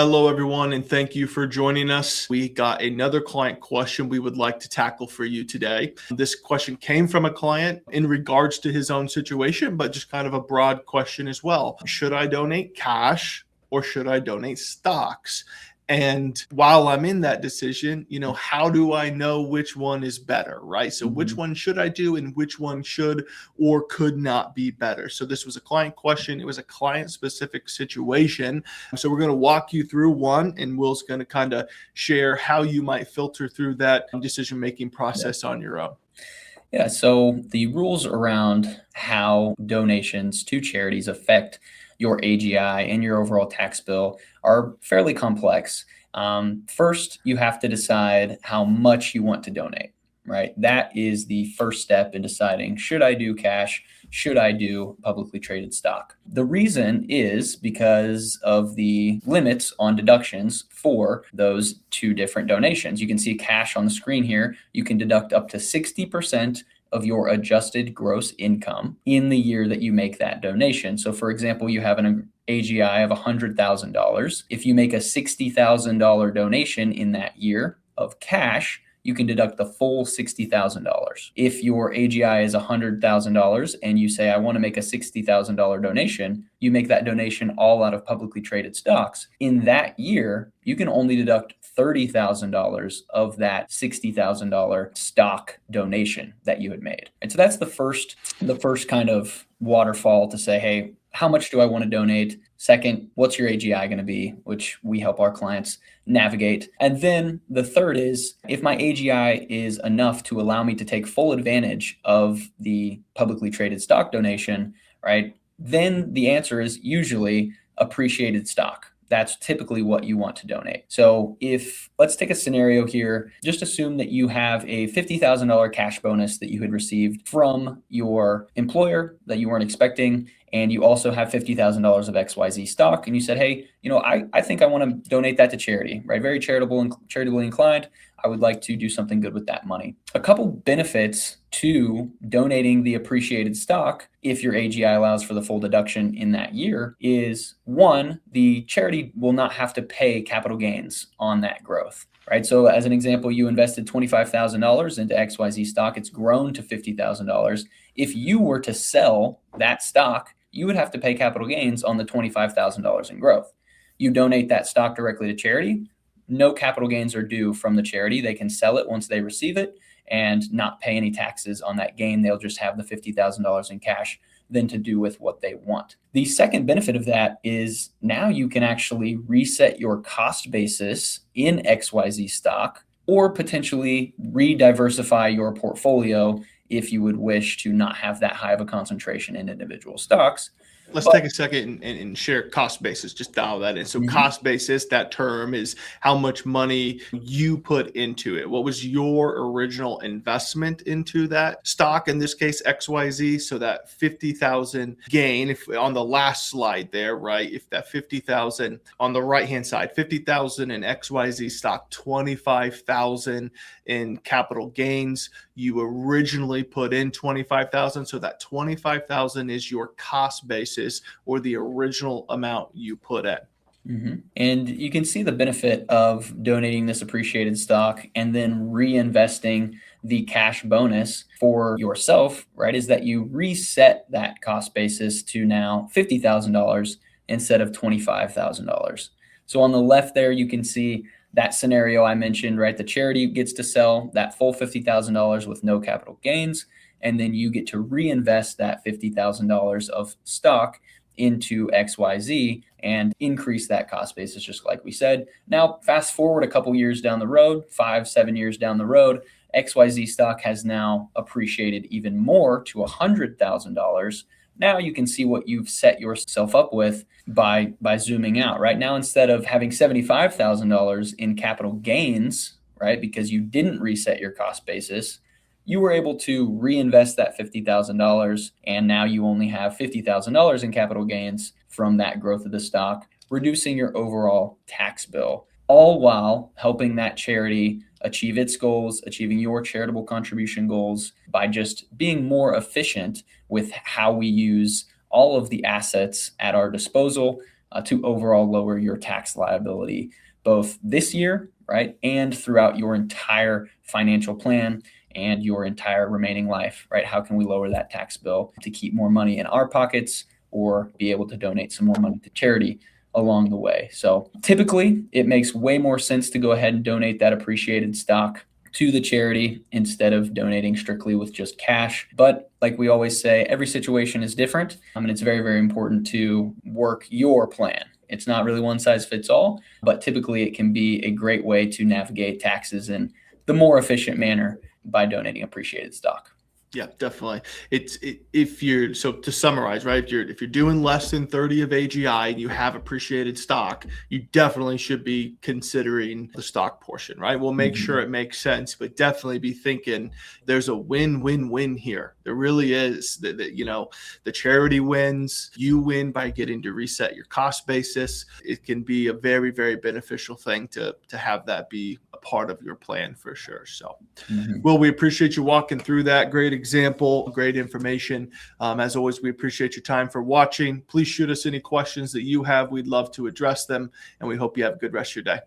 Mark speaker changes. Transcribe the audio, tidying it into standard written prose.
Speaker 1: Hello, everyone, and thank you for joining us. We got another client question we would like to tackle for you today. This question came from a client in regards to his own situation, but just kind of a broad question as well. Should I donate cash or should I donate stocks? And while I'm in that decision, how do I know which one is better, right? So which one should I do and which one should or could not be better? So this was a client question. It was a client specific situation. So we're going to walk you through one, and Will's going to kind of share how you might filter through that decision-making process on your own.
Speaker 2: Yeah, so the rules around how donations to charities affect your AGI and your overall tax bill are fairly complex. First, you have to decide how much you want to donate, right? That is the first step in deciding, should I do cash? Should I do publicly traded stock? The reason is because of the limits on deductions for those two different donations. You can see cash on the screen here. You can deduct up to 60% of your adjusted gross income in the year that you make that donation. So for example, you have an AGI of $100,000. If you make a $60,000 donation in that year of cash, you can deduct the full $60,000. If your AGI is $100,000 and you say, I want to make a $60,000 donation, you make that donation all out of publicly traded stocks. In that year, you can only deduct $30,000 of that $60,000 stock donation that you had made. And so that's the first kind of waterfall to say, hey, how much do I want to donate? Second, what's your AGI going to be, which we help our clients navigate. And then the third is, if my AGI is enough to allow me to take full advantage of the publicly traded stock donation, right? Then the answer is usually appreciated stock. That's typically what you want to donate. So let's take a scenario here, just assume that you have a $50,000 cash bonus that you had received from your employer that you weren't expecting, and you also have $50,000 of XYZ stock, and you said, hey, I think I want to donate that to charity, right? Very charitable and charitably inclined. I would like to do something good with that money. A couple benefits to donating the appreciated stock, if your AGI allows for the full deduction in that year, is one, the charity will not have to pay capital gains on that growth, right? So as an example, you invested $25,000 into XYZ stock. It's grown to $50,000. If you were to sell that stock, you would have to pay capital gains on the $25,000 in growth. You donate that stock directly to charity, no capital gains are due from the charity. They can sell it once they receive it and not pay any taxes on that gain. They'll just have the $50,000 in cash then to do with what they want. The second benefit of that is now you can actually reset your cost basis in XYZ stock, or potentially re-diversify your portfolio if you would wish to not have that high of a concentration in individual stocks.
Speaker 1: Let's take a second and share cost basis, just dial that in. So cost basis, that term is how much money you put into it. What was your original investment into that stock, in this case, XYZ? So that 50,000 gain, if on the last slide there, right? If that 50,000 on the right-hand side, 50,000 in XYZ stock, 25,000 in capital gains, you originally put in 25,000. So that 25,000 is your cost basis, or the original amount you put in.
Speaker 2: And you can see the benefit of donating this appreciated stock and then reinvesting the cash bonus for yourself, right? Is that you reset that cost basis to now $50,000 instead of $25,000. So on the left there, you can see that scenario I mentioned, right? The charity gets to sell that full $50,000 with no capital gains, and then you get to reinvest that $50,000 of stock into XYZ and increase that cost basis, just like we said. Now, fast forward a couple years down the road, 5-7 years down the road, XYZ stock has now appreciated even more to $100,000. Now you can see what you've set yourself up with by zooming out. Right now, instead of having $75,000 in capital gains, right, because you didn't reset your cost basis, you were able to reinvest that $50,000, and now you only have $50,000 in capital gains from that growth of the stock, reducing your overall tax bill, all while helping that charity achieve its goals, achieving your charitable contribution goals by just being more efficient with how we use all of the assets at our disposal to overall lower your tax liability, both this year, right, and throughout your entire financial plan and your entire remaining life, right? How can we lower that tax bill to keep more money in our pockets or be able to donate some more money to charity along the way? So typically, it makes way more sense to go ahead and donate that appreciated stock to the charity instead of donating strictly with just cash. But like we always say, every situation is different. And it's very, very important to work your plan. It's not really one size fits all, but typically it can be a great way to navigate taxes in the more efficient manner by donating appreciated stock.
Speaker 1: Yeah, definitely. If you're, so to summarize, right? If you're doing less than 30 of AGI and you have appreciated stock, you definitely should be considering the stock portion, right? We'll make sure it makes sense, but definitely be thinking there's a win-win-win here. There really is. The charity wins, you win by getting to reset your cost basis. It can be a very, very beneficial thing to have that be a part of your plan for sure. So, Well, we appreciate you walking through that. Great example, great information. As always, we appreciate your time for watching. Please shoot us any questions that you have. We'd love to address them, and we hope you have a good rest of your day.